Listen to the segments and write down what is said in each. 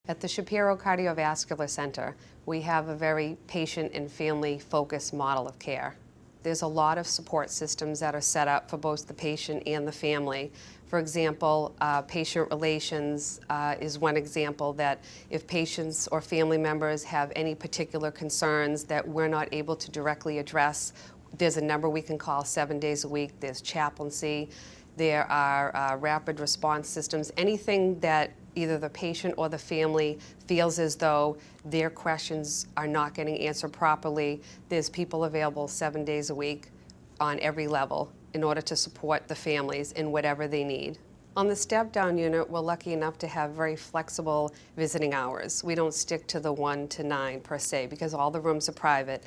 At the Shapiro Cardiovascular Center, we have a very patient and family-focused model of care. There's a lot of support systems that are set up for both the patient and the family. For example, patient relations is one example that if patients or family members have any particular concerns that we're not able to directly address, there's a number we can call 7 days a week. There's chaplaincy. There are rapid response systems. Anything that either the patient or the family feels as though their questions are not getting answered properly, there's people available 7 days a week on every level in order to support the families in whatever they need. On the step-down unit, we're lucky enough to have very flexible visiting hours. We don't stick to the 1 to 9 per se because all the rooms are private.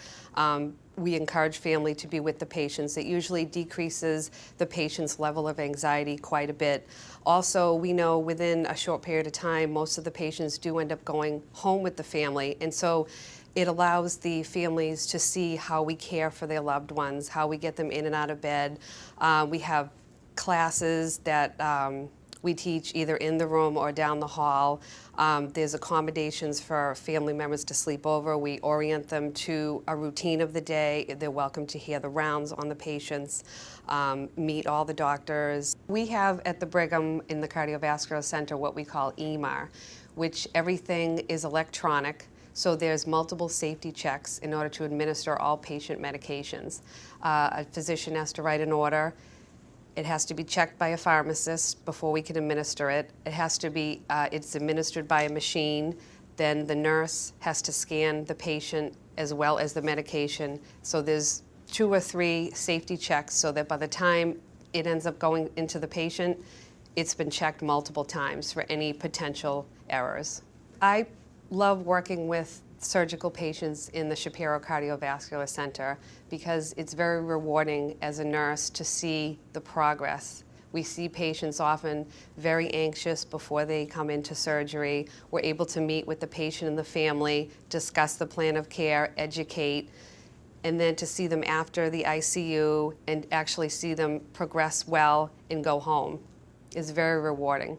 We encourage family to be with the patients. It usually decreases the patient's level of anxiety quite a bit. Also, we know within a short period of time, most of the patients do end up going home with the family, and so it allows the families to see how we care for their loved ones, how we get them in and out of bed. We have classes that we teach either in the room or down the hall. There's accommodations for family members to sleep over. We orient them to a routine of the day. They're welcome to hear the rounds on the patients, meet all the doctors. We have at the Brigham in the Cardiovascular Center what we call EMR, which everything is electronic. So there's multiple safety checks in order to administer all patient medications. A physician has to write an order. It has to be checked by a pharmacist before we can administer it. It has to be, it's administered by a machine. Then the nurse has to scan the patient as well as the medication. So there's 2 or 3 safety checks so that by the time it ends up going into the patient, it's been checked multiple times for any potential errors. I love working with surgical patients in the Shapiro Cardiovascular Center because it's very rewarding as a nurse to see the progress. We see patients often very anxious before they come into surgery. We're able to meet with the patient and the family, discuss the plan of care, educate, and then to see them after the ICU and actually see them progress well and go home is very rewarding.